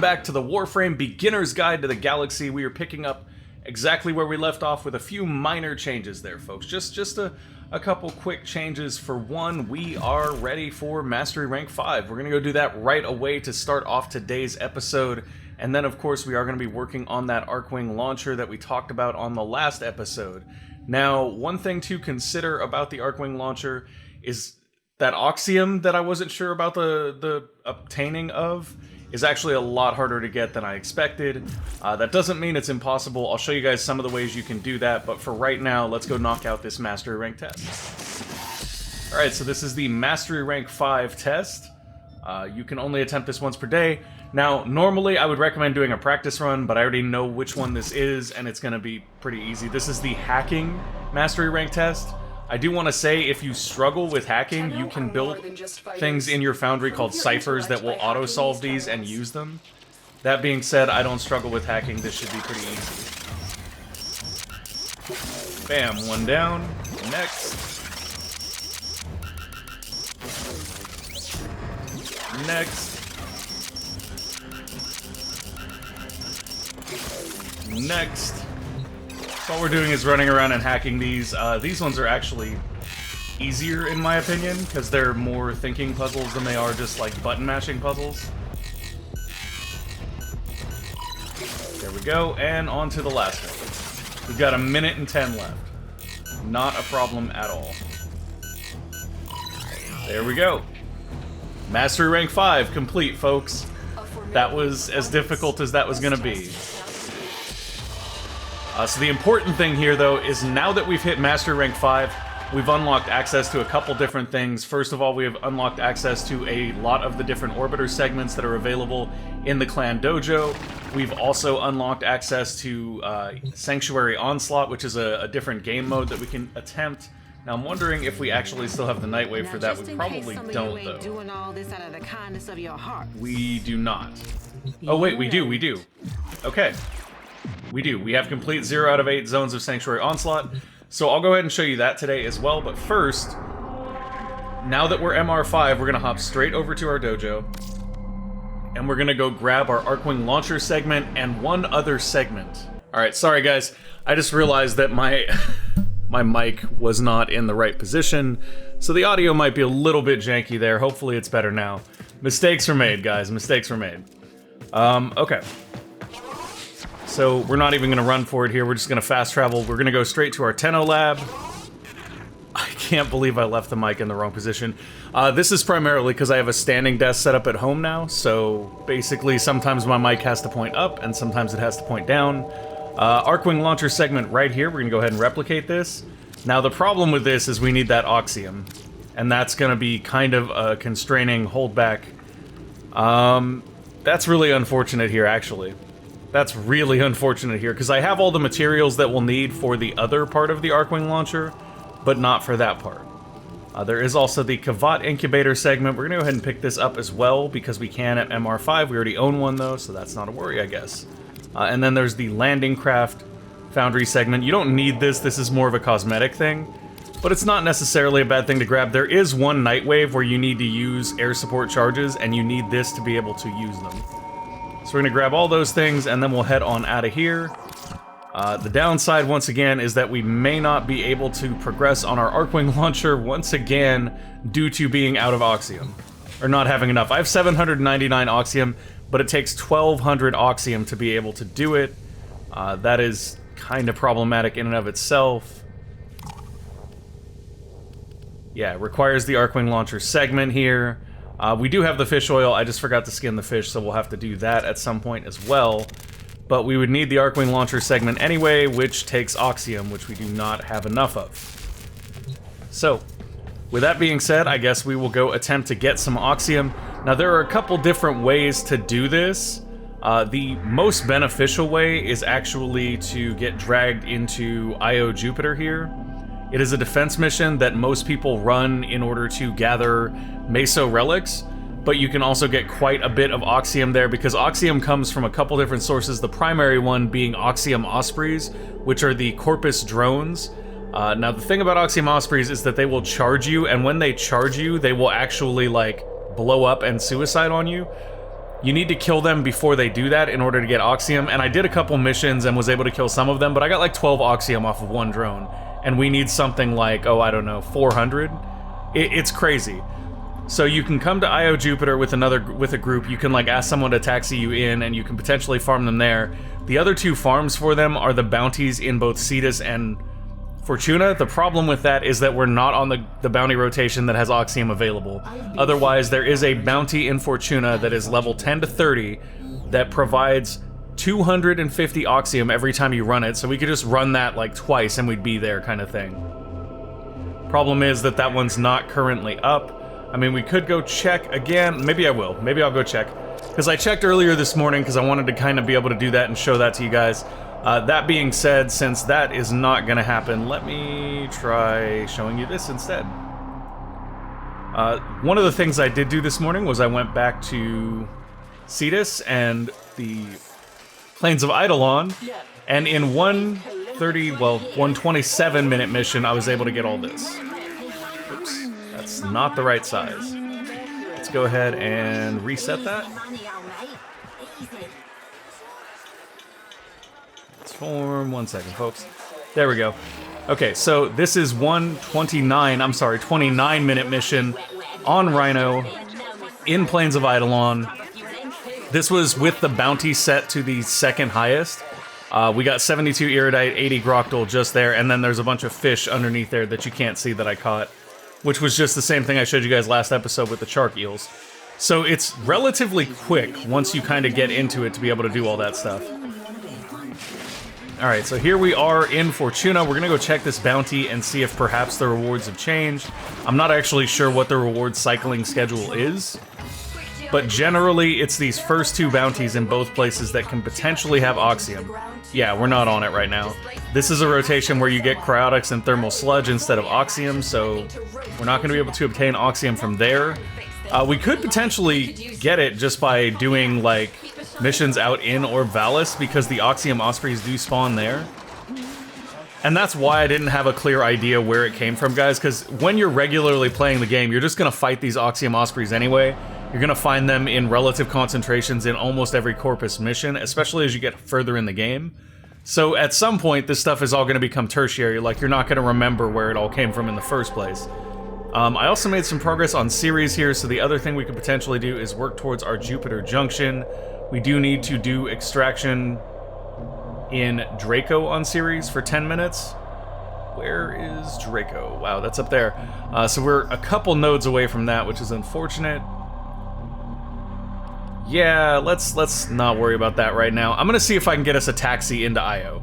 back to the Warframe Beginner's Guide to the Galaxy. We are picking up exactly where we left off with a few minor changes there, folks. Just a couple quick changes. For one, we are ready for Mastery Rank 5. We're going to go do that right away to start off today's episode. And then, of course, we are going to be working on that Archwing launcher that we talked about on the last episode. Now, one thing to consider about the Archwing launcher is that Oxium that I wasn't sure about the obtaining of is actually a lot harder to get than I expected. That doesn't mean it's impossible. I'll show you guys some of the ways you can do that, but for right now, let's go knock out this Mastery Rank test. Alright, so this is the Mastery Rank 5 test. You can only attempt this once per day. Now, normally I would recommend doing a practice run, but I already know which one this is, and it's going to be pretty easy. This is the Hacking Mastery Rank test. I do want to say, if you struggle with hacking, you can build things in your Foundry called ciphers that will auto-solve these and use them. That being said, I don't struggle with hacking. This should be pretty easy. Bam, one down. Next. Next. Next. So all we're doing is running around and hacking these. These ones are actually easier in my opinion, because they're more thinking puzzles than they are just like button mashing puzzles. There we go, and on to the last one. We've got 1 minute and 10 left. Not a problem at all. There we go. Mastery Rank 5 complete, folks. That was as difficult as that was going to be. So the important thing here, though, is now that we've hit Mastery Rank 5, we've unlocked access to a couple different things. First of all, we have unlocked access to a lot of the different orbiter segments that are available in the Clan Dojo. We've also unlocked access to Sanctuary Onslaught, which is a different game mode that we can attempt. Now, I'm wondering if we actually still have the Nightwave for that. We probably don't, though. Doing all this out of the kindness of your heart. We do not. Oh, wait, we do. Okay. We do. We have complete 0 out of 8 zones of Sanctuary Onslaught. So I'll go ahead and show you that today as well. But first, now that we're MR5, we're going to hop straight over to our dojo. And we're going to go grab our Archwing launcher segment and one other segment. Alright, sorry guys. I just realized that my mic was not in the right position. So the audio might be a little bit janky there. Hopefully it's better now. Mistakes were made, guys. Mistakes were made. Okay. So we're not even going to run for it here. We're just going to fast travel. We're going to go straight to our Tenno lab. I can't believe I left the mic in the wrong position. This is primarily because I have a standing desk set up at home now. So basically, sometimes my mic has to point up and sometimes it has to point down. Archwing launcher segment right here. We're going to go ahead and replicate this. Now the problem with this is we need that Oxium. And that's going to be kind of a constraining holdback. That's really unfortunate here, actually. That's really unfortunate here, because I have all the materials that we'll need for the other part of the Archwing launcher, but not for that part. There is also the Kavat incubator segment. We're going to go ahead and pick this up as well, because we can at MR5. We already own one, though, so that's not a worry, I guess. And then there's the landing craft Foundry segment. You don't need this. This is more of a cosmetic thing, but it's not necessarily a bad thing to grab. There is one Nightwave where you need to use air support charges, and you need this to be able to use them. So we're going to grab all those things, and then we'll head on out of here. The downside, once again, is that we may not be able to progress on our Archwing launcher once again due to being out of Oxium. Or not having enough. I have 799 Oxium, but it takes 1200 Oxium to be able to do it. That is kind of problematic in and of itself. Yeah, it requires the Archwing launcher segment here. We do have the fish oil. I just forgot to skin the fish, so we'll have to do that at some point as well. But we would need the Archwing launcher segment anyway, which takes Oxium, which we do not have enough of. So, with that being said, I guess we will go attempt to get some Oxium. Now, there are a couple different ways to do this. The most beneficial way is actually to get dragged into IO Jupiter here. It is a defense mission that most people run in order to gather Meso relics, but you can also get quite a bit of Oxium there because Oxium comes from a couple different sources, the primary one being Oxium Ospreys, which are the Corpus drones. Now, the thing about Oxium Ospreys is that they will charge you, and when they charge you, they will actually, like, blow up and suicide on you. You need to kill them before they do that in order to get Oxium, and I did a couple missions and was able to kill some of them, but I got like 12 Oxium off of one drone, and we need something like, oh, I don't know, 400? It's crazy. So you can come to IO Jupiter with a group, you can like ask someone to taxi you in, and you can potentially farm them there. The other two farms for them are the bounties in both Cetus and Fortuna. The problem with that is that we're not on the bounty rotation that has Oxium available. Otherwise, there is a bounty in Fortuna that is level 10 to 30 that provides 250 Oxium every time you run it, so we could just run that like twice and we'd be there kind of thing. Problem is that that one's not currently up. I mean, we could go check again. Maybe I will. Maybe I'll go check. Because I checked earlier this morning because I wanted to kind of be able to do that and show that to you guys. That being said, since that is not going to happen, let me try showing you this instead. One of the things I did do this morning was I went back to Cetus and the Plains of Eidolon, and in 127-minute mission, I was able to get all this. Oops, that's not the right size. Let's go ahead and reset that. Form 1 second, folks. There we go. Okay, so this is 29-minute mission on Rhino in Plains of Eidolon. This was with the bounty set to the second highest. We got 72 Iridite, 80 Groctyl just there, and then there's a bunch of fish underneath there that you can't see that I caught, which was just the same thing I showed you guys last episode with the shark eels. So it's relatively quick once you kind of get into it to be able to do all that stuff. Alright, so here we are in Fortuna. We're gonna go check this bounty and see if perhaps the rewards have changed. I'm not actually sure what the reward cycling schedule is, but generally it's these first two bounties in both places that can potentially have Oxium. Yeah, we're not on it right now. This is a rotation where you get Cryotics and Thermal Sludge instead of Oxium, so we're not gonna be able to obtain Oxium from there. We could potentially get it just by doing, like, missions out in Orb Valis, because the Oxium Ospreys do spawn there. And that's why I didn't have a clear idea where it came from, guys, because when you're regularly playing the game, you're just gonna fight these Oxium Ospreys anyway. You're gonna find them in relative concentrations in almost every Corpus mission, especially as you get further in the game. So at some point, this stuff is all gonna become tertiary, like you're not gonna remember where it all came from in the first place. I also made some progress on Ceres here, so the other thing we could potentially do is work towards our Jupiter Junction. We do need to do extraction in Draco on Ceres for 10 minutes. Where is Draco? Wow, that's up there. So we're a couple nodes away from that, which is unfortunate. Yeah, let's not worry about that right now. I'm gonna see if I can get us a taxi into IO.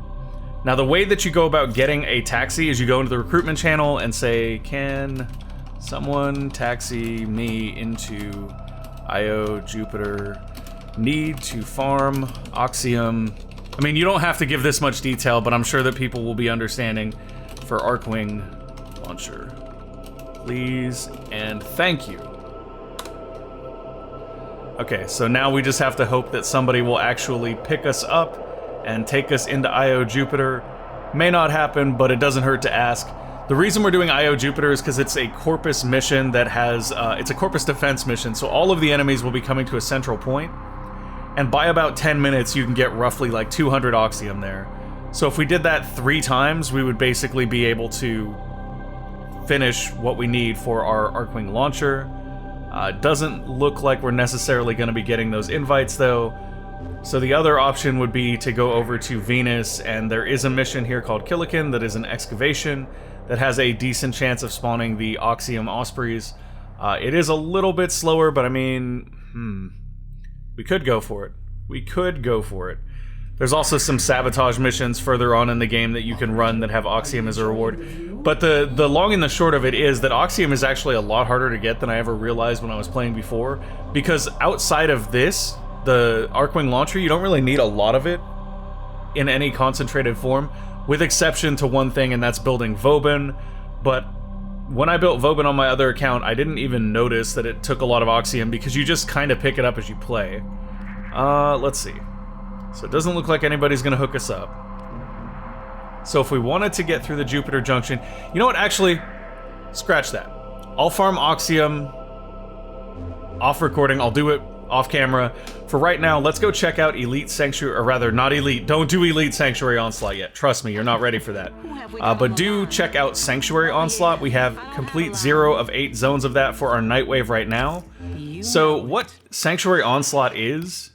Now, the way that you go about getting a taxi is you go into the recruitment channel and say, can someone taxi me into IO Jupiter? Need to farm Oxium. I mean, you don't have to give this much detail, but I'm sure that people will be understanding. For Archwing launcher, please and thank you. Okay, so now we just have to hope that somebody will actually pick us up and take us into IO Jupiter. May not happen, but it doesn't hurt to ask. The reason we're doing IO Jupiter is because it's a Corpus mission that has, it's a Corpus defense mission, so all of the enemies will be coming to a central point. And by about 10 minutes, you can get roughly like 200 Oxium there. So if we did that 3 times, we would basically be able to finish what we need for our Archwing launcher. Doesn't look like we're necessarily going to be getting those invites, though. So the other option would be to go over to Venus, and there is a mission here called Killikin that is an excavation that has a decent chance of spawning the Oxium Ospreys. It is a little bit slower, but I mean, we could go for it. We could go for it. There's also some sabotage missions further on in the game that you can run that have Oxium as a reward. But the long and the short of it is that Oxium is actually a lot harder to get than I ever realized when I was playing before. Because outside of this, the Archwing launcher, you don't really need a lot of it in any concentrated form, with exception to one thing, and that's building Vauban. But when I built Vauban on my other account, I didn't even notice that it took a lot of Oxium because you just kind of pick it up as you play. Let's see. So it doesn't look like anybody's going to hook us up. So if we wanted to get through the Jupiter Junction... You know what? Actually, scratch that. I'll farm Oxium off recording. I'll do it off camera. For right now, let's go check out Elite Sanctuary, or rather, not Elite. Don't do Elite Sanctuary Onslaught yet. Trust me, you're not ready for that. But do check out Sanctuary Onslaught. We have complete 0 of 8 zones of that for our Nightwave right now. So what Sanctuary Onslaught is...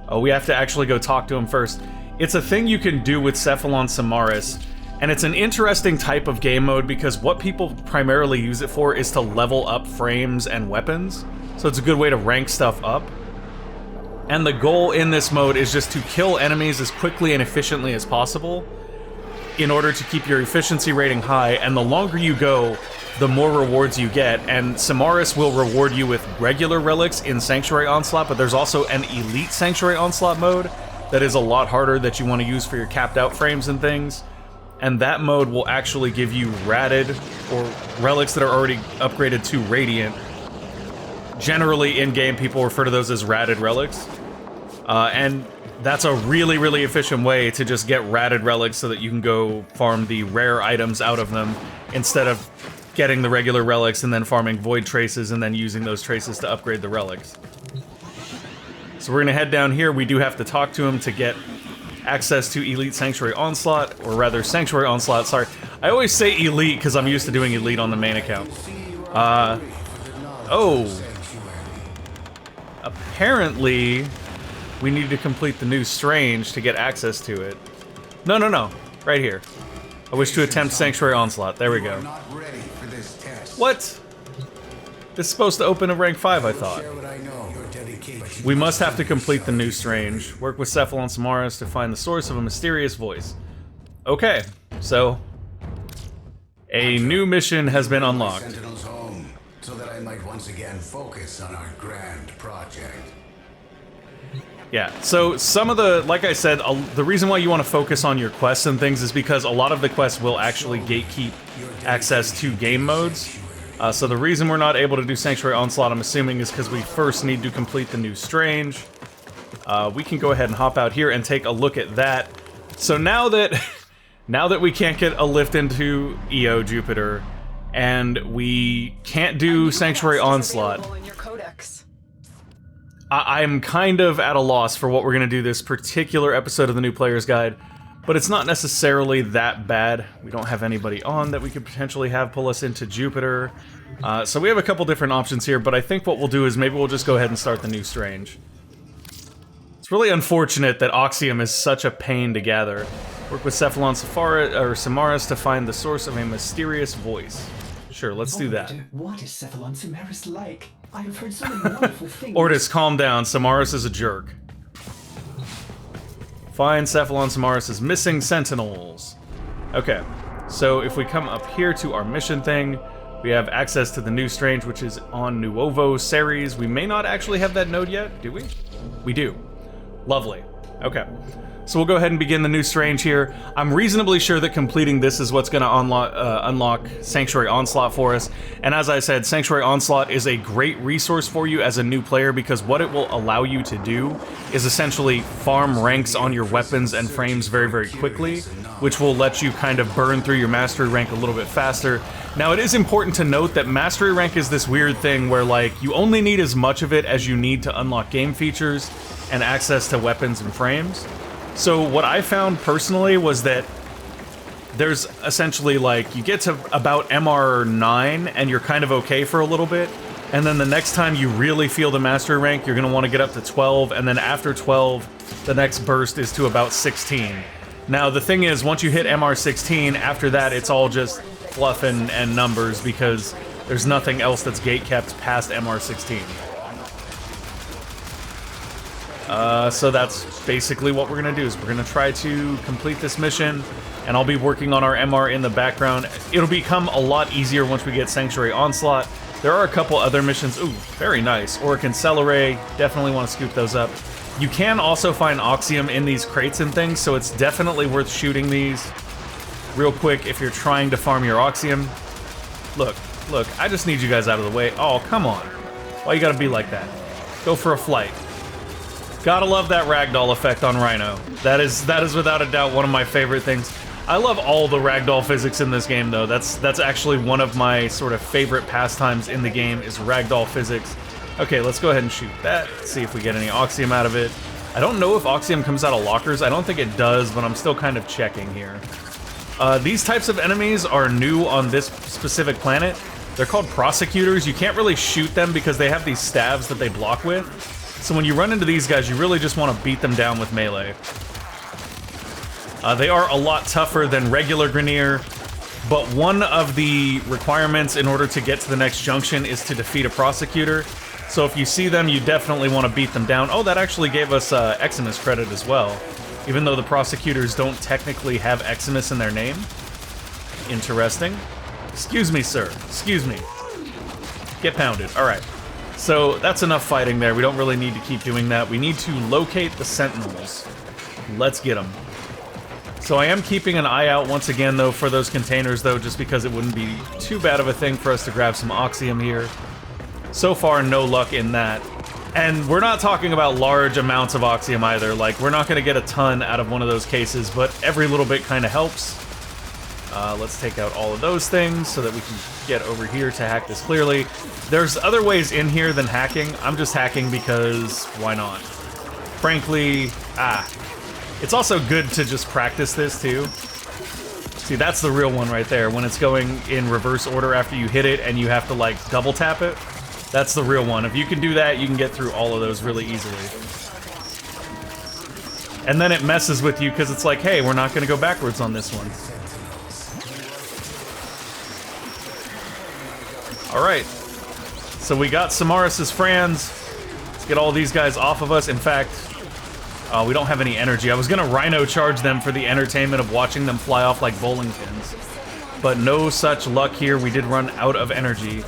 Oh, we have to actually go talk to him first. It's a thing you can do with Cephalon Simaris, and it's an interesting type of game mode because what people primarily use it for is to level up frames and weapons. So it's a good way to rank stuff up. And the goal in this mode is just to kill enemies as quickly and efficiently as possible in order to keep your efficiency rating high, and the longer you go, the more rewards you get. And Simaris will reward you with regular relics in Sanctuary Onslaught, but there's also an Elite Sanctuary Onslaught mode that is a lot harder that you want to use for your capped out frames and things. And that mode will actually give you ratted, or relics that are already upgraded to Radiant. Generally, in-game, people refer to those as ratted relics. And that's a really, really efficient way to just get ratted relics so that you can go farm the rare items out of them instead of getting the regular relics and then farming void traces and then using those traces to upgrade the relics. So we're gonna head down here. We do have to talk to him to get access to Elite Sanctuary Onslaught, or rather Sanctuary Onslaught, sorry. I always say Elite because I'm used to doing Elite on the main account. Oh. Apparently, we need to complete the new Strange to get access to it. No, no, no. Right here. I wish to attempt Sanctuary Onslaught. There we go. What? This is supposed to open at rank 5, I thought. We must have to complete the new Strange. Work with Cephalon Simaris to find the source of a mysterious voice. Okay, so a new mission has been unlocked. Sentinels home, so that I might once again focus on our grand project. Yeah, so some of the, like I said, the reason why you want to focus on your quests and things is because a lot of the quests will actually gatekeep access to game modes. So the reason we're not able to do Sanctuary Onslaught, I'm assuming, is because we first need to complete the new Strange. We can go ahead and hop out here and take a look at that. So now that we can't get a lift into EO Jupiter, and we can't do Sanctuary Onslaught, I'm kind of at a loss for what we're going to do this particular episode of the New Player's Guide, but it's not necessarily that bad. We don't have anybody on that we could potentially have pull us into Jupiter. So we have a couple different options here, but I think what we'll do is maybe we'll just go ahead and start the new Strange. It's really unfortunate that Oxium is such a pain to gather. Work with Cephalon Simaris to find the source of a mysterious voice. Sure, let's do that. What is Cephalon Simaris like? I have heard so many wonderful things. Ortis, calm down. Simaris is a jerk. Find Cephalon Simaris' missing Sentinels. Okay, so if we come up here to our mission thing, we have access to the new Strange, which is on Nuovo Ceres. We may not actually have that node yet, do we? We do. Lovely. Okay. So we'll go ahead and begin the new Strange here. I'm reasonably sure that completing this is what's going to unlock Sanctuary Onslaught for us. And as I said, Sanctuary Onslaught is a great resource for you as a new player because what it will allow you to do is essentially farm ranks on your weapons and frames very, very quickly, which will let you kind of burn through your mastery rank a little bit faster. Now, it is important to note that mastery rank is this weird thing where, like, you only need as much of it as you need to unlock game features and access to weapons and frames. So what I found personally was that there's essentially, like, you get to about MR9 and you're kind of okay for a little bit, and then the next time you really feel the mastery rank, you're going to want to get up to 12, and then after 12, the next burst is to about 16. Now, the thing is, once you hit MR16, after that, it's all just fluff and numbers because there's nothing else that's gate-kept past MR16. So that's basically what we're going to do, is we're going to try to complete this mission, and I'll be working on our MR in the background. It'll become a lot easier once we get Sanctuary Onslaught. There are a couple other missions. Ooh, very nice. Auric and Celeray, definitely want to scoop those up. You can also find Oxium in these crates and things, so it's definitely worth shooting these real quick if you're trying to farm your Oxium. Look, I just need you guys out of the way. Oh, come on. Why you gotta be like that? Go for a flight. Gotta love that ragdoll effect on Rhino. That is without a doubt one of my favorite things. I love all the ragdoll physics in this game, though. That's actually one of my sort of favorite pastimes in the game, is ragdoll physics. Okay, let's go ahead and shoot that. See if we get any Oxium out of it. I don't know if Oxium comes out of lockers. I don't think it does, but I'm still kind of checking here. These types of enemies are new on this specific planet. They're called Prosecutors. You can't really shoot them because they have these staves that they block with. So when you run into these guys, you really just want to beat them down with melee. They are a lot tougher than regular Grineer, but one of the requirements in order to get to the next junction is to defeat a Prosecutor. So if you see them, you definitely want to beat them down. Oh, that actually gave us Eximus credit as well, even though the Prosecutors don't technically have Eximus in their name. Interesting. Excuse me, sir. Excuse me. Get pounded. Alright. So that's enough fighting there. We don't really need to keep doing that. We need to locate the Sentinels. Let's get them. So I am keeping an eye out once again, though, for those containers, though, just because it wouldn't be too bad of a thing for us to grab some Oxium here. So far, no luck in that. And we're not talking about large amounts of Oxium either. Like, we're not going to get a ton out of one of those cases, but every little bit kind of helps. Let's take out all of those things so that we can get over here to hack this clearly. There's other ways in here than hacking. I'm just hacking because why not? Frankly, it's also good to just practice this too. See, that's the real one right there. When it's going in reverse order after you hit it and you have to like double tap it. That's the real one. If you can do that, you can get through all of those really easily. And then it messes with you because it's like, hey, we're not going to go backwards on this one. Alright. So we got Simaris' Franz. Let's get all these guys off of us. In fact, we don't have any energy. I was going to Rhino charge them for the entertainment of watching them fly off like bowling pins. But no such luck here. We did run out of energy,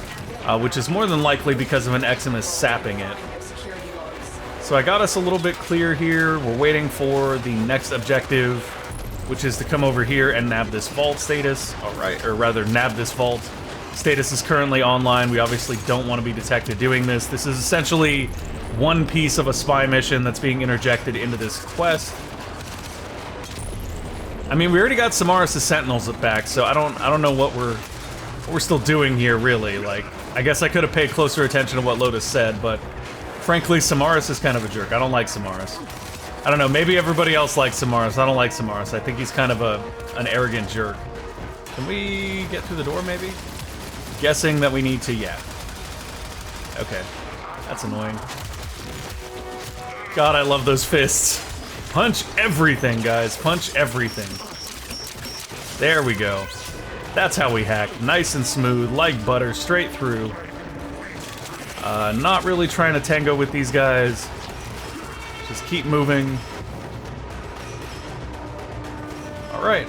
which is more than likely because of an Eximus sapping it. So I got us a little bit clear here. We're waiting for the next objective, which is to come over here and nab this vault status. Alright, or rather, nab this vault. Status is currently online. We obviously don't want to be detected doing this. This is essentially one piece of a spy mission that's being interjected into this quest. I mean, we already got Simaris' Sentinels back, so I don't know what we're still doing here, really. Like, I guess I could have paid closer attention to what Lotus said, but frankly, Simaris is kind of a jerk. I don't like Simaris. I don't know, maybe everybody else likes Simaris. I don't like Simaris. I think he's kind of an arrogant jerk. Can we get through the door, maybe? Guessing that we need to, yeah. Okay. That's annoying. God, I love those fists. Punch everything, guys. Punch everything. There we go. That's how we hack. Nice and smooth, like butter, straight through. Not really trying to tango with these guys. Just keep moving. Alright.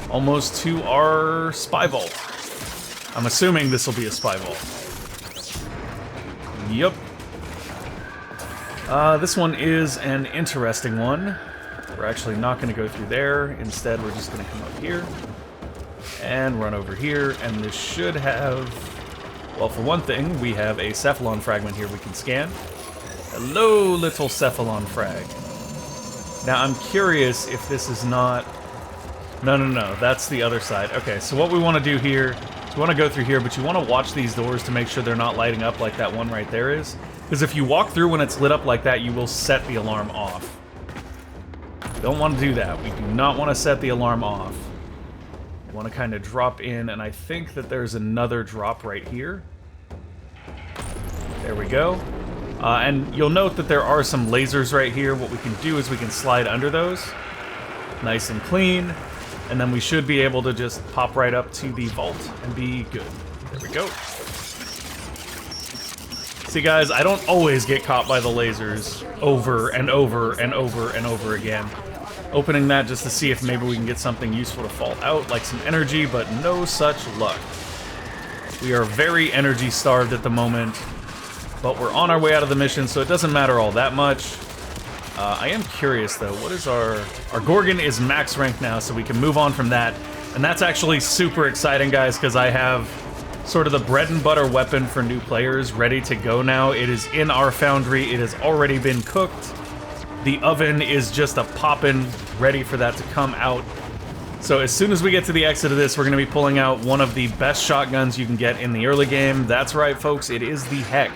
Almost to our spy vault. I'm assuming this will be a spy vault. Yup. This one is an interesting one. We're actually not going to go through there. Instead, we're just going to come up here and run over here, and this should have... Well, for one thing, we have a Cephalon Fragment here we can scan. Hello, little Cephalon Frag. Now, I'm curious if this is not... No, that's the other side. Okay, so what we want to do here... You want to go through here, but you want to watch these doors to make sure they're not lighting up like that one right there is. Because if you walk through when it's lit up like that, you will set the alarm off. Don't want to do that. We do not want to set the alarm off. We want to kind of drop in, and I think that there's another drop right here. There we go. And you'll note that there are some lasers right here. What we can do is we can slide under those. Nice and clean. And then we should be able to just pop right up to the vault and be good. There we go. See, guys, I don't always get caught by the lasers over and over and over and over again. Opening that just to see if maybe we can get something useful to fall out, like some energy, but no such luck. We are very energy starved at the moment, but we're on our way out of the mission, so it doesn't matter all that much. I am curious, though. What is our Gorgon is max rank now, so we can move on from that. And that's actually super exciting, guys, because I have sort of the bread and butter weapon for new players ready to go now. It is in our Foundry. It has already been cooked. The oven is just a poppin', ready for that to come out. So as soon as we get to the exit of this, we're going to be pulling out one of the best shotguns you can get in the early game. That's right, folks. It is the Heck.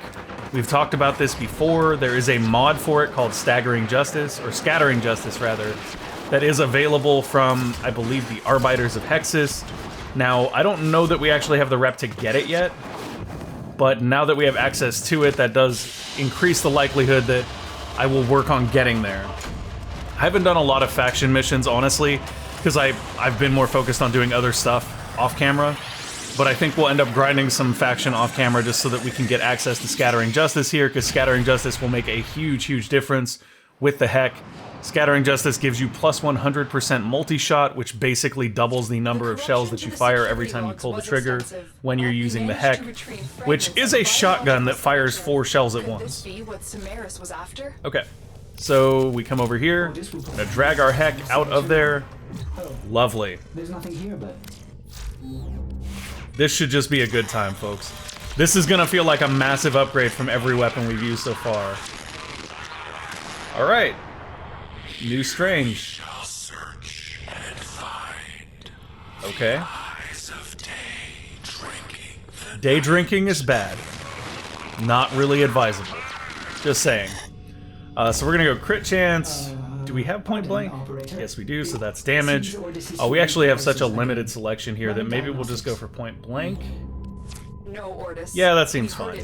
We've talked about this before. There is a mod for it called Staggering Justice, or Scattering Justice, rather, that is available from, I believe, the Arbiters of Hexus. Now, I don't know that we actually have the rep to get it yet, but now that we have access to it, that does increase the likelihood that I will work on getting there. I haven't done a lot of faction missions, honestly, because I've been more focused on doing other stuff off camera. But I think we'll end up grinding some faction off camera just so that we can get access to Scattering Justice here, because Scattering Justice will make a huge, huge difference with the Heck. Scattering Justice gives you plus 100% multi-shot, which basically doubles the number of shells that you fire every time you pull the trigger when you're using the Heck, which is a shotgun that fires 4 shells at once. Okay, so we come over here, gonna drag our Heck out of there. Lovely. There's nothing here, but... This should just be a good time, folks. This is gonna feel like a massive upgrade from every weapon we've used so far. Alright. New Strange. Okay. Day drinking is bad. Not really advisable. Just saying. So we're gonna go crit chance. Do we have point blank? Yes, we do, so that's damage. Oh, we actually have such a limited selection here that maybe we'll just go for point blank. Yeah, that seems fine.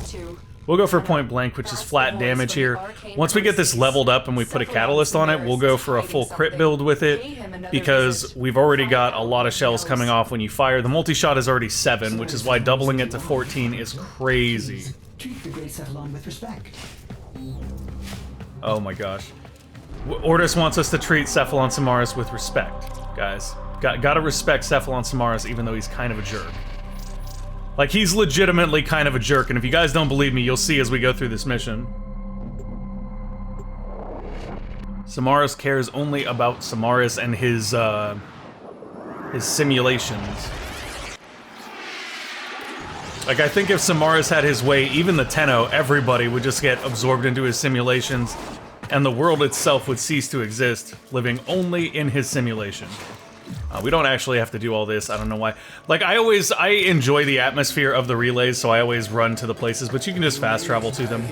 We'll go for point blank, which is flat damage here. Once we get this leveled up and we put a catalyst on it, we'll go for a full crit build with it, because we've already got a lot of shells coming off when you fire. The multi-shot is already 7, which is why doubling it to 14 is crazy. Treat the great Cephalon with respect. Oh my gosh. Ordis wants us to treat Cephalon Simaris with respect, guys. Gotta respect Cephalon Simaris, even though he's kind of a jerk. Like, he's legitimately kind of a jerk, and if you guys don't believe me, you'll see as we go through this mission. Simaris cares only about Simaris and his simulations. Like, I think if Simaris had his way, even the Tenno, everybody would just get absorbed into his simulations, and the world itself would cease to exist, living only in his simulation. We don't actually have to do all this, I don't know why. Like, I enjoy the atmosphere of the relays, so I always run to the places, but you can just fast travel to them.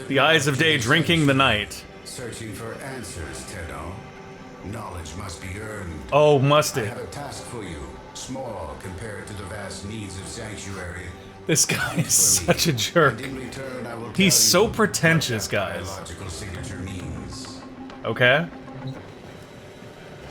The eyes of day drinking the night. Searching for answers, Tenno. Knowledge must be earned. Oh, must I it? have a task for you, small compared to the vast needs of Sanctuary. This guy is such a jerk. In return, I will He's tell so you pretentious, what that guys. biological signature means. Okay?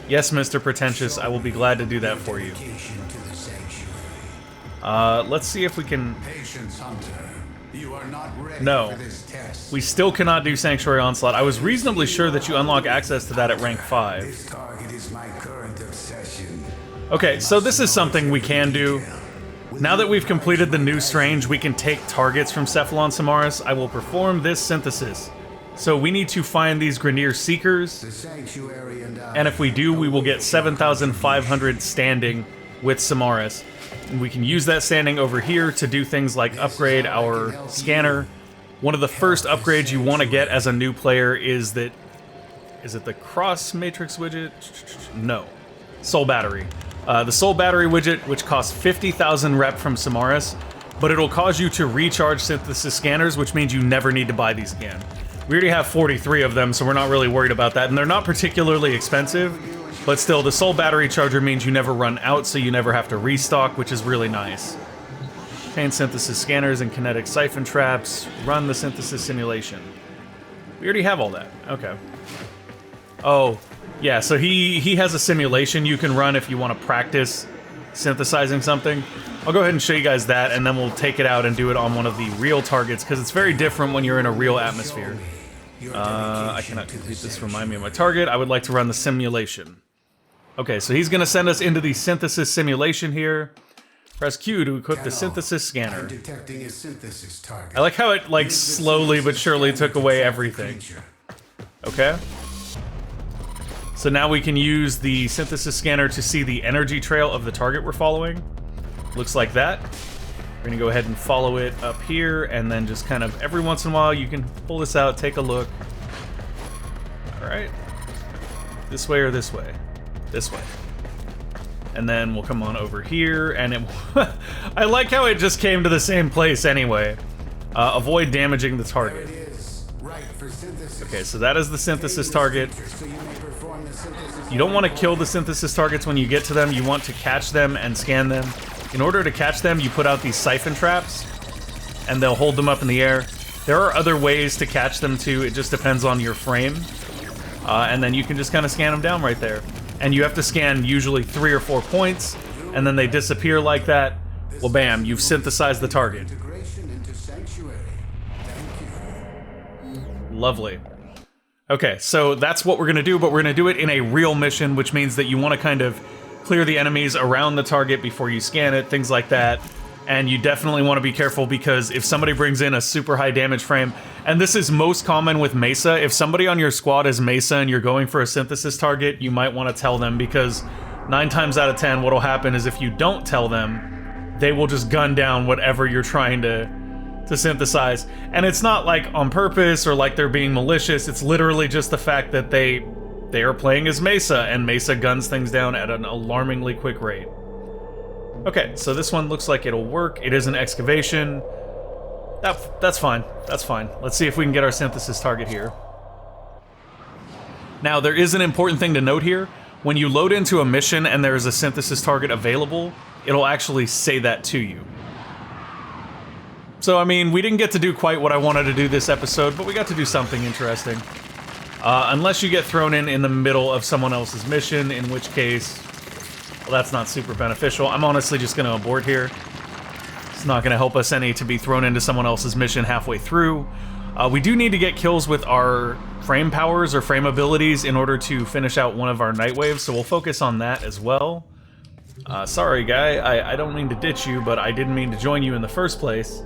Yes, Mr. Pretentious, I will be glad to do that for you. Dedication to the Sanctuary. Let's see if we can... Patience, Hunter. You are not ready No. for this test. We still cannot do Sanctuary Onslaught. I was reasonably sure that you unlock access to that at rank 5. This target is my current obsession. Okay, so this is something we can do. Now that we've completed the new Strange, we can take targets from Cephalon Simaris. I will perform this synthesis. So we need to find these Grineer Seekers, The Sanctuary and if we do, we will get 7,500 standing with Simaris. And we can use that standing over here to do things like upgrade our scanner. One of the first upgrades you want to get as a new player is that... Is it the Cross Matrix widget? No. Soul Battery. The Soul Battery widget, which costs 50,000 rep from Simaris, but it'll cause you to recharge synthesis scanners, which means you never need to buy these again. We already have 43 of them, so we're not really worried about that, and they're not particularly expensive, but still, the Soul Battery Charger means you never run out, so you never have to restock, which is really nice. Chain synthesis scanners and kinetic siphon traps. Run the synthesis simulation. We already have all that. Okay. Oh, yeah, so he has a simulation you can run if you want to practice synthesizing something. I'll go ahead and show you guys that, and then we'll take it out and do it on one of the real targets, because it's very different when you're in a real atmosphere. I cannot complete this. Remind me of my target. I would like to run the simulation. Okay, so he's going to send us into the synthesis simulation here. Press Q to equip the synthesis scanner. I'm detecting a synthesis target. I like how it, like, slowly but surely took away everything. Okay. So now we can use the synthesis scanner to see the energy trail of the target we're following. Looks like that. We're gonna go ahead and follow it up here, and then just kind of every once in a while you can pull this out, take a look. Alright. This way or this way? This way. And then we'll come on over here, and it... I like how it just came to the same place anyway. Avoid damaging the target. There it is. Right for synthesis. Okay, so that is the synthesis target. So you may perform the synthesis. You don't want to kill the synthesis targets when you get to them. You want to catch them and scan them. In order to catch them, you put out these siphon traps, and they'll hold them up in the air. There are other ways to catch them too. It just depends on your frame. And then you can just kind of scan them down right there. And you have to scan usually 3 or 4 points, and then they disappear like that. Well, bam, you've synthesized the target. Integration into sanctuary. Thank you. Lovely. Okay, so that's what we're going to do, but we're going to do it in a real mission, which means that you want to kind of clear the enemies around the target before you scan it, things like that. And you definitely want to be careful, because if somebody brings in a super high damage frame, and this is most common with Mesa, if somebody on your squad is Mesa and you're going for a synthesis target, you might want to tell them, because 9 times out of 10 what'll happen is if you don't tell them, they will just gun down whatever you're trying to synthesize. And it's not like on purpose or like they're being malicious, it's literally just the fact that they are playing as Mesa, and Mesa guns things down at an alarmingly quick rate. Okay, so this one looks like it'll work. It is an excavation. That's fine. That's fine. Let's see if we can get our synthesis target here. Now, there is an important thing to note here. When you load into a mission and there is a synthesis target available, it'll actually say that to you. So, I mean, we didn't get to do quite what I wanted to do this episode, but we got to do something interesting. Unless you get thrown in the middle of someone else's mission, in which case, well, that's not super beneficial. I'm honestly just going to abort here. It's not going to help us any to be thrown into someone else's mission halfway through. We do need to get kills with our frame powers or frame abilities in order to finish out one of our night waves, so we'll focus on that as well. Sorry, guy. I don't mean to ditch you, but I didn't mean to join you in the first place.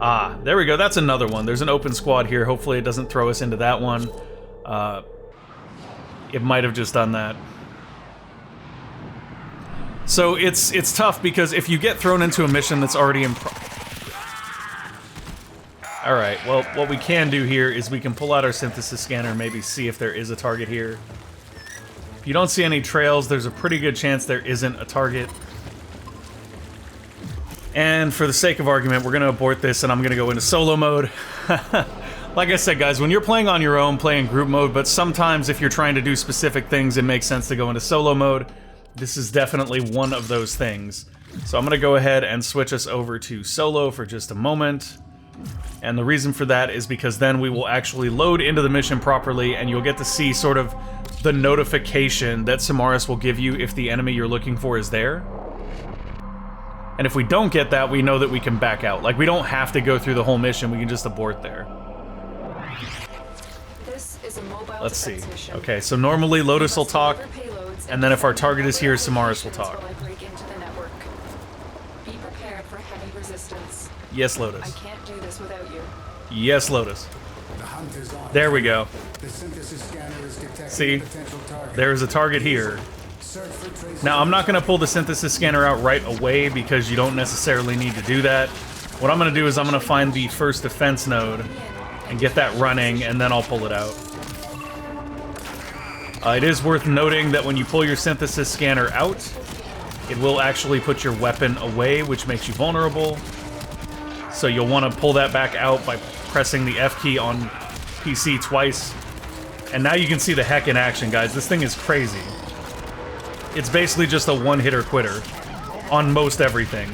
Ah, there we go. That's another one. There's an open squad here. Hopefully it doesn't throw us into that one. It might have just done that. So it's tough, because if you get thrown into a mission that's already in Alright, well, what we can do here is we can pull out our synthesis scanner and maybe see if there is a target here. If you don't see any trails, there's a pretty good chance there isn't a target. And for the sake of argument, we're going to abort this, and I'm going to go into solo mode. Like I said, guys, when you're playing on your own, play in group mode, but sometimes if you're trying to do specific things, it makes sense to go into solo mode. This is definitely one of those things. So I'm going to go ahead and switch us over to solo for just a moment. And the reason for that is because then we will actually load into the mission properly, and you'll get to see sort of the notification that Simaris will give you if the enemy you're looking for is there. And if we don't get that, we know that we can back out. Like, we don't have to go through the whole mission, we can just abort there. Let's see. Okay, so normally Lotus will talk, and then if our target is here, Simaris will talk. Be prepared for heavy resistance. Yes, Lotus. I can't do this without you. Yes, Lotus. The hunt is on. There we go. The synthesis scanner is detecting See? potential target. There's a target here. Search for traces. Now, I'm not going to pull the synthesis scanner out right away, because you don't necessarily need to do that. What I'm going to do is I'm going to find the first defense node and get that running, and then I'll pull it out. It is worth noting that when you pull your synthesis scanner out, it will actually put your weapon away, which makes you vulnerable. So you'll want to pull that back out by pressing the F key on PC twice. And now you can see the heck in action, guys. This thing is crazy. It's basically just a one-hitter quitter on most everything.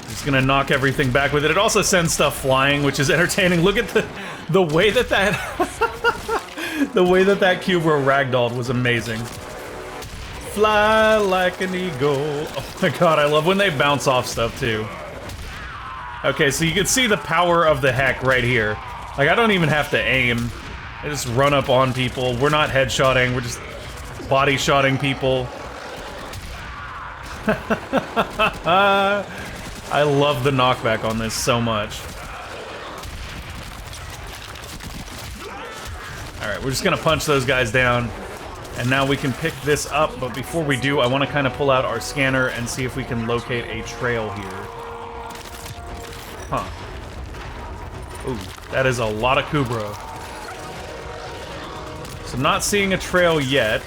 Just gonna knock everything back with it. It also sends stuff flying, which is entertaining. Look at the way that the way that Cubro ragdolled was amazing. Fly like an eagle. Oh my god, I love when they bounce off stuff too. Okay, so you can see the power of the heck right here. Like, I don't even have to aim. I just run up on people. We're not headshotting, we're just body shotting people. I love the knockback on this so much. Alright, we're just gonna punch those guys down. And now we can pick this up, but before we do, I want to kind of pull out our scanner and see if we can locate a trail here. Huh. Ooh, that is a lot of Kubro. So I'm not seeing a trail yet.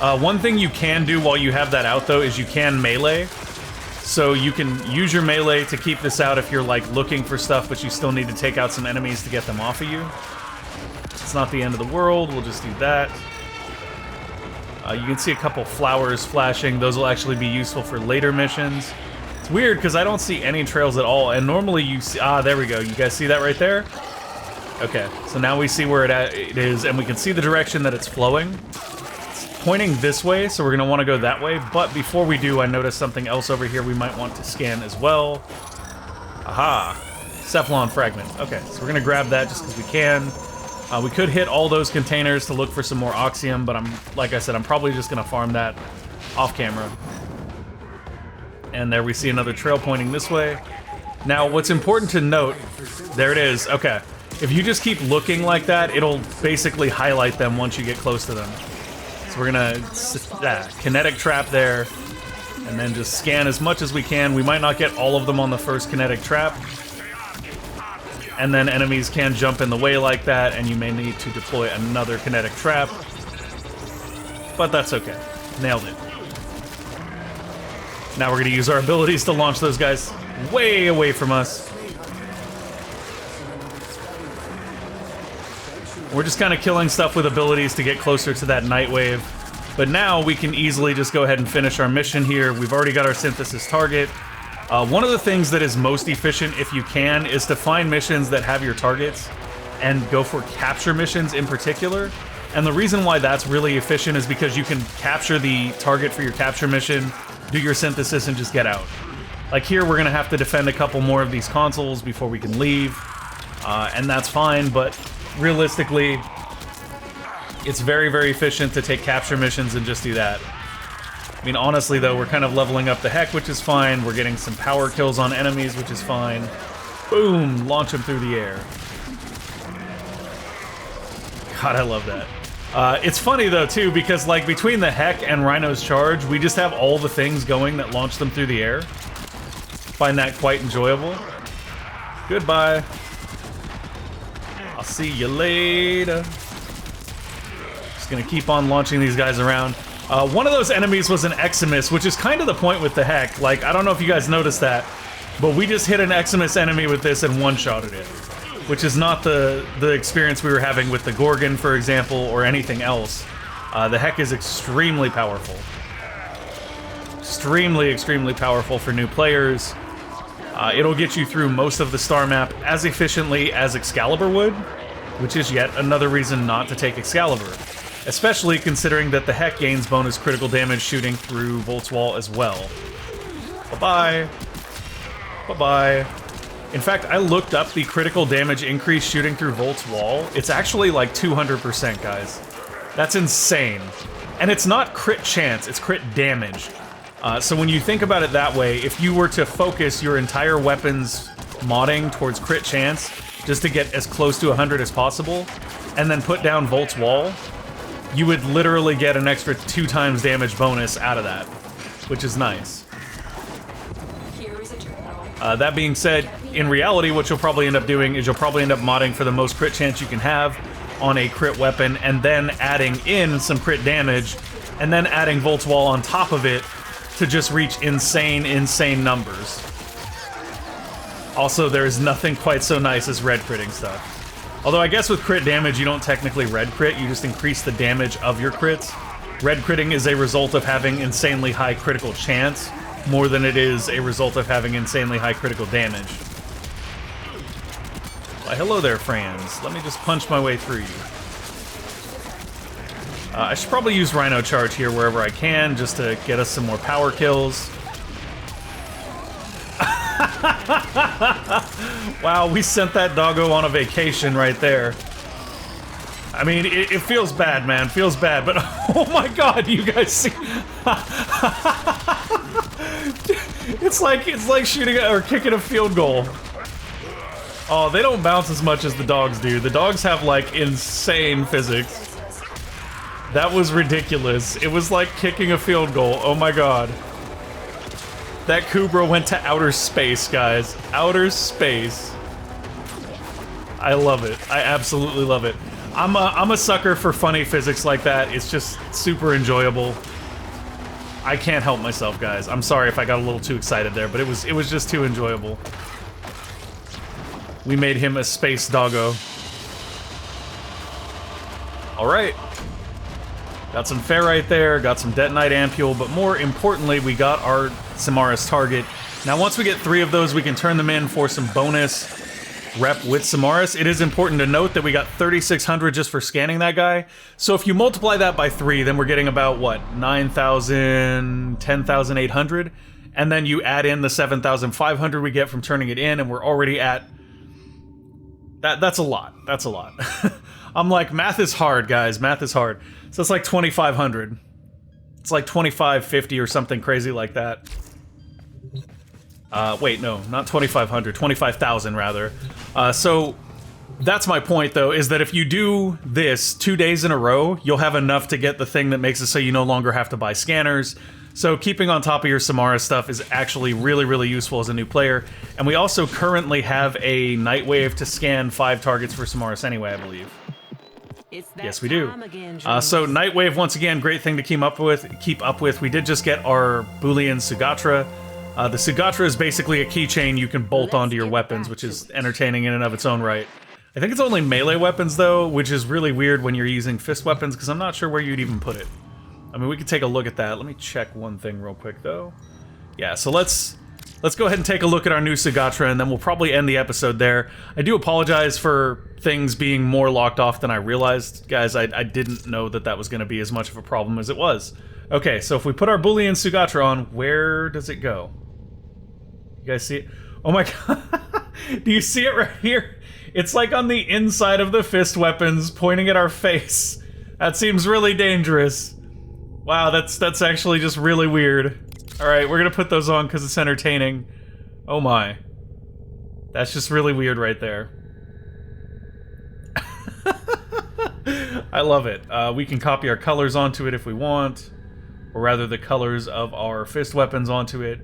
One thing you can do while you have that out, though, is you can melee. So you can use your melee to keep this out if you're, like, looking for stuff, but you still need to take out some enemies to get them off of you. It's not the end of the world. We'll just do that. You can see a couple flowers flashing. Those will actually be useful for later missions. It's weird, because I don't see any trails at all, and normally you see... Ah, there we go. You guys see that right there? Okay, so now we see where it is, and we can see the direction that it's flowing. Pointing this way, so we're going to want to go that way, but before we do, I noticed something else over here we might want to scan as well. Aha! Cephalon Fragment. Okay, so we're going to grab that just because we can. We could hit all those containers to look for some more Oxium, but like I said, I'm probably just going to farm that off camera. And there we see another trail pointing this way. Now, what's important to note, there it is, okay. If you just keep looking like that, it'll basically highlight them once you get close to them. We're gonna kinetic trap there, and then just scan as much as we can. We might not get all of them on the first kinetic trap, and then enemies can jump in the way like that, and you may need to deploy another kinetic trap. But that's okay. Nailed it. Now we're gonna use our abilities to launch those guys way away from us. We're just kind of killing stuff with abilities to get closer to that night wave. But now we can easily just go ahead and finish our mission here. We've already got our synthesis target. One of the things that is most efficient, if you can, is to find missions that have your targets and go for capture missions in particular. And the reason why that's really efficient is because you can capture the target for your capture mission, do your synthesis, and just get out. Like here, we're going to have to defend a couple more of these consoles before we can leave. And that's fine, but realistically, it's very, very efficient to take capture missions and just do that. I mean, honestly, though, we're kind of leveling up the heck, which is fine. We're getting some power kills on enemies, which is fine. Boom! Launch them through the air. God, I love that. It's funny, though, too, because, like, between the heck and Rhino's charge, we just have all the things going that launch them through the air. Find that quite enjoyable. Goodbye. I'll see you later. Just gonna keep on launching these guys around. One of those enemies was an Eximus, which is kind of the point with the heck. Like, I don't know if you guys noticed that, but we just hit an Eximus enemy with this and one-shotted it. Which is not the experience we were having with the Gorgon, for example, or anything else. The heck is extremely powerful. Extremely, extremely powerful for new players. It'll get you through most of the star map as efficiently as Excalibur would, which is yet another reason not to take Excalibur. Especially considering that the heck gains bonus critical damage shooting through Volt's Wall as well. Bye-bye. Bye-bye. In fact, I looked up the critical damage increase shooting through Volt's Wall. It's actually like 200%, guys. That's insane. And it's not crit chance, it's crit damage. So when you think about it that way, if you were to focus your entire weapons modding towards crit chance, just to get as close to 100 as possible, and then put down Volt's Wall, you would literally get an extra 2 times damage bonus out of that, which is nice. Here is a terminal. That being said, in reality, what you'll probably end up doing is you'll probably end up modding for the most crit chance you can have on a crit weapon, and then adding in some crit damage, and then adding Volt's Wall on top of it to just reach insane, insane numbers. Also, there is nothing quite so nice as red critting stuff. Although I guess with crit damage, you don't technically red crit, you just increase the damage of your crits. Red critting is a result of having insanely high critical chance, more than it is a result of having insanely high critical damage. Why, hello there, friends. Let me just punch my way through you. I should probably use Rhino Charge here wherever I can, just to get us some more power kills. Wow, we sent that doggo on a vacation right there. I mean, it feels bad, man. Feels bad, but oh my god, you guys see? It's like shooting or kicking a field goal. Oh, they don't bounce as much as the dogs do. The dogs have like insane physics. That was ridiculous. It was like kicking a field goal. Oh my god. That Kubra went to outer space, guys. Outer space. I love it. I absolutely love it. I'm a sucker for funny physics like that. It's just super enjoyable. I can't help myself, guys. I'm sorry if I got a little too excited there, but it was just too enjoyable. We made him a space doggo. All right. Got some ferrite there, got some detonite ampule, but more importantly, we got our Simaris target. Now, once we get 3 of those, we can turn them in for some bonus rep with Simaris. It is important to note that we got 3,600 just for scanning that guy. So if you multiply that by 3, then we're getting about, what, 9,000, 10,800? And then you add in the 7,500 we get from turning it in, and we're already at... That's a lot. That's a lot. I'm like, math is hard, guys. Math is hard. So it's like 2,500. It's like 2,550 or something crazy like that. Wait, no, not 2,500. 25,000, rather. So that's my point, though, is that if you do this 2 days in a row, you'll have enough to get the thing that makes it so you no longer have to buy scanners. So keeping on top of your Simaris stuff is actually really, really useful as a new player. And we also currently have a Nightwave to scan 5 targets for Simaris anyway, I believe. Yes, we do. So Nightwave, once again, great thing to keep up with. We did just get our Boolean Sugatra. The Sugatra is basically a keychain you can bolt onto your weapons, which is entertaining in and of its own right. I think it's only melee weapons, though, which is really weird when you're using fist weapons, because I'm not sure where you'd even put it. I mean, we could take a look at that. Let me check one thing real quick, though. Yeah, so let's go ahead and take a look at our new Sugatra, and then we'll probably end the episode there. I do apologize for things being more locked off than I realized. Guys, I didn't know that that was going to be as much of a problem as it was. Okay, so if we put our Boolean Sugatra on, where does it go? You guys see it? Oh my god. Do you see it right here? It's like on the inside of the fist weapons, pointing at our face. That seems really dangerous. Wow, that's actually just really weird. Alright, we're gonna put those on because it's entertaining. Oh my. That's just really weird right there. I love it. We can copy our colors onto it if we want. Or rather, the colors of our fist weapons onto it.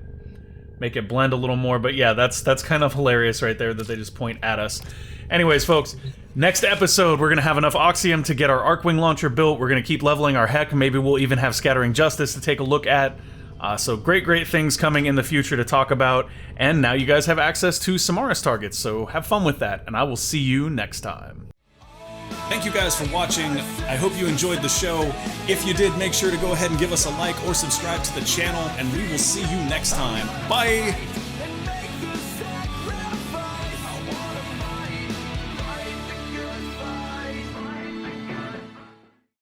Make it blend a little more, but yeah, that's kind of hilarious right there that they just point at us. Anyways, folks, next episode, we're going to have enough Oxium to get our Archwing launcher built. We're going to keep leveling our heck. Maybe we'll even have Scattering Justice to take a look at. So great things coming in the future to talk about. And now you guys have access to Simaris targets, so have fun with that, and I will see you next time. Thank you guys for watching. I hope you enjoyed the show. If you did, make sure to go ahead and give us a like or subscribe to the channel, and we will see you next time. Bye!